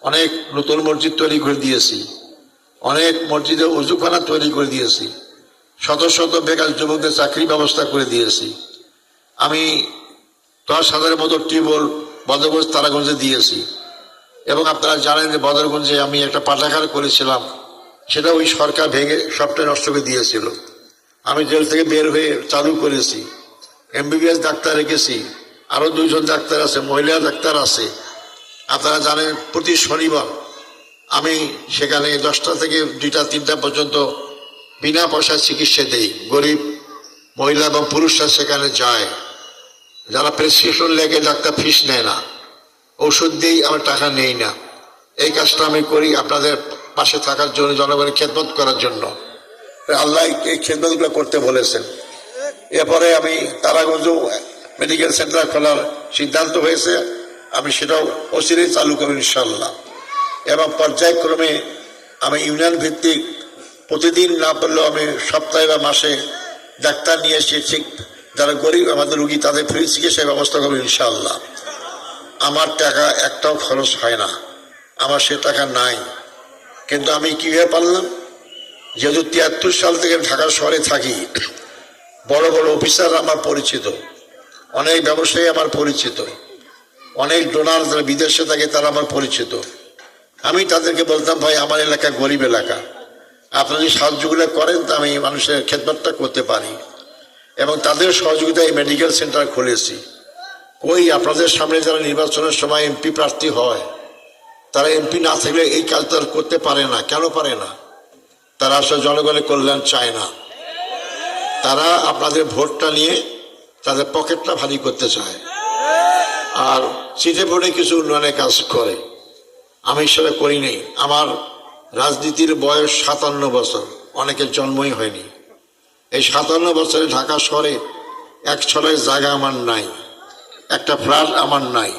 অনেক নতুন মসজিদ তৈরি করে দিয়েছি, অনেক মসজিদে উজুখানা তৈরি করে দিয়েছি, শত শত বেকার যুবকদের চাকরি ব্যবস্থা করে দিয়েছি। আমি 10,000-এর মতো টিউবওয়েল বদরগঞ্জ তারাগঞ্জে দিয়েছি। এবং আপনারা জানেন যে বদরগঞ্জে আমি একটা পাঠাগার করেছিলাম, সেটা ওই সরকার ভেঙে সবটা নষ্ট করে দিয়েছিল। আমি জেল থেকে বের হয়ে চালু করেছি। MBBS ডাক্তার রেখেছি, আরো 2 জন ডাক্তার আছে, মহিলা ডাক্তার আছে। আপনারা জানেন প্রতি শনিবার আমি সেখানে 10টা থেকে 2টা 3টা পর্যন্ত বিনা পয়সায় চিকিৎসা দেই। গরিব মহিলা এবং পুরুষরা সেখানে যায়, যারা প্রেসক্রিপশন লেগে ডাক্তার ফিস নেয় না, ওষুধ দিয়েই আমার টাকা নেই না। এই কাজটা আমি করি আপনাদের পাশে থাকার জন্য, জনগণের খেদমত করার জন্য। আল্লাহ এই খেদমতগুলো করতে বলেছেন। এরপরে আমি তারাগঞ্জ মেডিকেল সেন্টার খোলার সিদ্ধান্ত হয়েছে, আমি সেটাও অচিরেই চালু করব ইনশাল্লাহ। এবং পর্যায়ক্রমে আমি ইউনিয়ন ভিত্তিক প্রতিদিন না পারলেও আমি সপ্তাহে বা মাসে ডাক্তার নিয়ে এসে ঠিক যারা গরিব আমাদের রুগী তাদের ফ্রি চিকিৎসার ব্যবস্থা করবো ইনশাআল্লাহ। আমার টাকা একটাও খরচ হয় না, আমার সে টাকা নাই। কিন্তু আমি কীভাবে পারলাম, যেহেতু 73 সাল থেকে ঢাকা শহরে থাকি, বড় বড় অফিসার আমার পরিচিত, অনেক ব্যবসায়ী আমার পরিচিত, অনেক ডোনার যারা বিদেশে থাকে তারা আমার পরিচিত। আমি তাদেরকে বলতাম, ভাই আমার এলাকা গরিব এলাকা, আপনারা যদি সাহায্যগুলো করেন তা আমি মানুষের খেদমতটা করতে পারি। এবং তাদের সহযোগিতায় মেডিকেল সেন্টার খুলেছি। ওই আপনাদের সামনে যারা নির্বাচনের সময় MP প্রার্থী হয়, তারা MP না থাকলে এই কাজ তারা করতে পারে না। কেন পারে না? তারা আসলে জনগণের কল্যাণ চায় না, তারা আপনাদের ভোটটা নিয়ে তাদের পকেটটা ভারী করতে চায়, আর সিটে ভোটে কিছু উন্নয়নের কাজ করে। আমি সেটা করিনি। আমার রাজনীতির বয়স 57 বছর, অনেকের জন্মই হয়নি। এই 57 বছরে ঢাকা শহরে এক ছড়ায় জায়গা আমার নাই, একটা ফ্ল্যাট আমার নাই।